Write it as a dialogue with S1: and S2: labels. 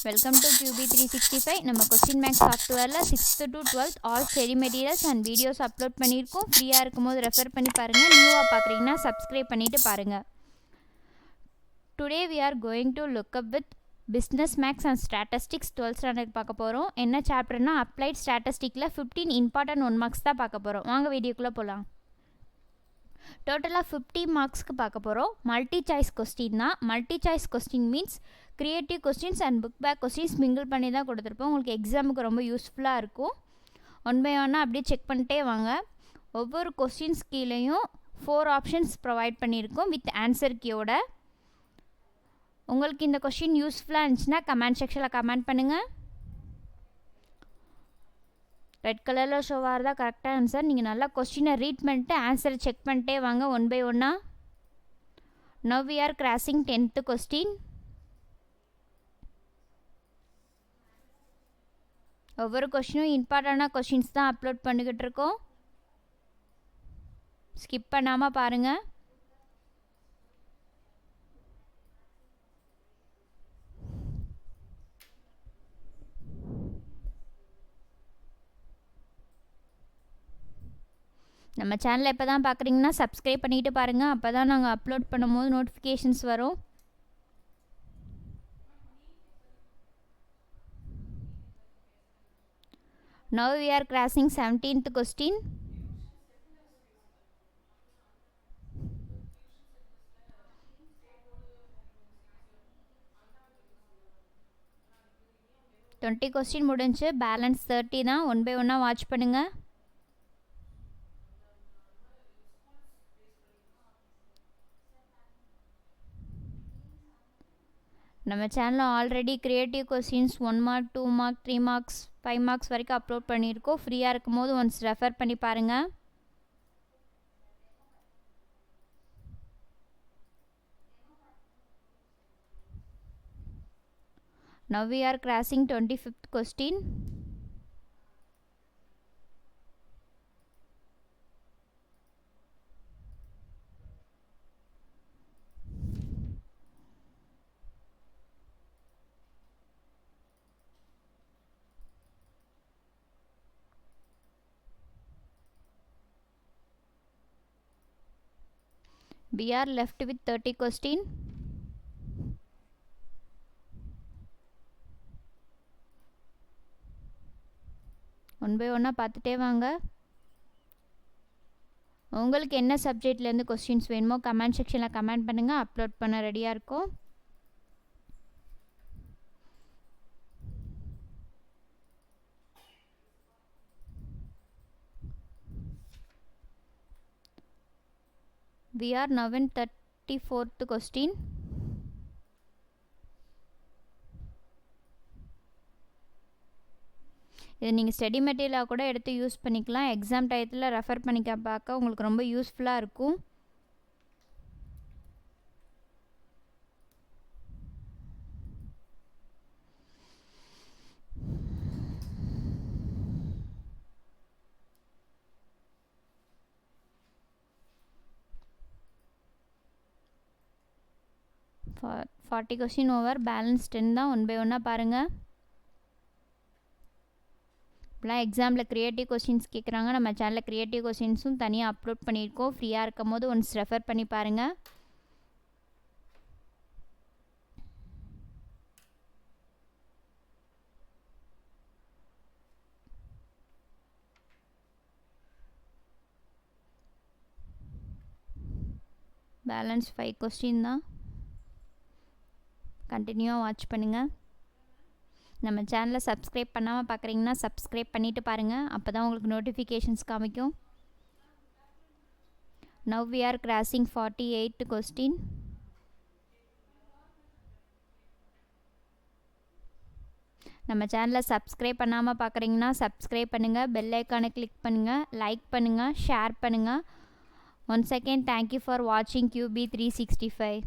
S1: Welcome to QB365. நம்ம question maths சாஃப்ட்வேரில் 6th to 12th all study materials and videos upload பண்ணியிருக்கோம். ஃப்ரீயாக இருக்கும்போது ரெஃபர் பண்ணி பாருங்கள். நியூவாக பார்க்குறீங்கன்னா சப்ஸ்கிரைப் பண்ணிவிட்டு பாருங்கள். Today we are going to look up with business maths and statistics 12th standard பார்க்க போகிறோம். என்ன சாப்டர்னா அப்ளைட் ஸ்டாட்டிஸ்டிக்கில் 15 இம்பார்ட்டன்ட் 1 மார்க்ஸ் தான் பார்க்க போகிறோம். வாங்க வீடியோக்குள்ளே போகலாம். டோட்டலாக 50 மார்க்ஸ்க்கு பார்க்க போகிறோம். மல்டி சாய்ஸ் கொஸ்டின் தான். Multi choice question means creative questions and book back questions mingle பண்ணி தான் கொடுத்துருப்போம். உங்களுக்கு எக்ஸாமுக்கு ரொம்ப யூஸ்ஃபுல்லாக இருக்கும். ஒன் பை ஒன்னாக அப்படியே செக் பண்ணிட்டே வாங்க. ஒவ்வொரு கொஸ்டின்ஸ் கீழேயும் 4 ஆப்ஷன்ஸ் ப்ரொவைட் பண்ணியிருக்கோம் வித் ஆன்சர் கீயோட. உங்களுக்கு இந்த கொஸ்டின் யூஸ்ஃபுல்லாக இருந்துச்சுன்னா கமெண்ட் செக்ஷனில் கமெண்ட் பண்ணுங்கள். ரெட் கலரில் ஷோவாக இருந்தால் கரெக்டாக ஆன்சர். நீங்கள் நல்லா கொஸ்டினை ரீட் பண்ணிட்டு ஆன்சரை செக் பண்ணிட்டே வாங்க ஒன் பை ஒன்னாக. Now we are crossing 10th question. ஒவ்வொரு கொஸ்டினும் இம்பார்ட்டண்டான கொஸ்டின்ஸ் தான் அப்லோட் பண்ணிக்கிட்டு இருக்கோம். ஸ்கிப் பண்ணாமல் பாருங்கள். நம்ம சேனலை எப்போ தான் பார்க்குறீங்கன்னா சப்ஸ்கிரைப் பண்ணிவிட்டு பாருங்கள். அப்போ தான் நாங்கள் அப்லோட் பண்ணும்போது நோட்டிஃபிகேஷன்ஸ் வரும். Now we are crossing 17th question. Twenty question முடிஞ்சு பேலன்ஸ் 30 தான். ஒன் பை ஒன்னாக வாட்ச் பண்ணுங்கள். நம்ம சேனலில் already creative questions 1 mark 2 mark 3 marks 5 marks வரைக்கும் அப்லோட் பண்ணியிருக்கோம். ஃப்ரீயாக இருக்கும் போது ஒன்ஸ் ரெஃபர் பண்ணி பாருங்கள். Now we are crossing 25th question. We are left with 30 question. One by ஒன்னாக பார்த்துட்டே வாங்க. உங்களுக்கு என்ன சப்ஜெக்ட்லேருந்து கொஸ்டின்ஸ் வேணுமோ கமெண்ட் செக்ஷனில் கமெண்ட் பண்ணுங்கள். அப்லோட் பண்ண ரெடியாக இருக்கும். We are now in 34th question. இது நீங்கள் ஸ்டடி மெட்டீரியலாக கூட எடுத்து யூஸ் பண்ணிக்கலாம். எக்ஸாம் டயத்தில் ரெஃபர் பண்ணிக்க பார்க்க உங்களுக்கு ரொம்ப யூஸ்ஃபுல்லாக இருக்கும். For 40 கொஸ்டின் ஓவர், பேலன்ஸ் 10 தான். ஒன் பை ஒன்னாக பாருங்கள். இப்போலாம் எக்ஸாமில் க்ரியேட்டிவ் கொஸ்டின்ஸ் கேட்குறாங்க. நம்ம சேனலில் க்ரியேட்டிவ் கொஸ்டின்ஸும் தனியாக அப்லோட் பண்ணியிருக்கோம். ஃப்ரீயாக இருக்கும் போது ஒன்ஸ் ரெஃபர் பண்ணி பாருங்கள். பேலன்ஸ் 5 கொஸ்டின் தான். கண்டினியூவாக வாட்ச் பண்ணுங்கள். நம்ம சேனலை சப்ஸ்கிரைப் பண்ணாமல் பார்க்குறீங்கன்னா சப்ஸ்கிரைப் பண்ணிவிட்டு பாருங்கள். அப்போ தான் உங்களுக்கு நோட்டிஃபிகேஷன்ஸ் காமிக்கும். Now we are crossing 48th question. நம்ம சேனலை சப்ஸ்கிரைப் பண்ணாமல் பார்க்குறீங்கன்னா சப்ஸ்கிரைப் பண்ணுங்கள். பெல் ஐக்கானை கிளிக் பண்ணுங்கள். லைக் பண்ணுங்கள். ஷேர் பண்ணுங்கள். ஒன்ஸ் அகெயின் தேங்க்யூ ஃபார் வாட்சிங் QB365.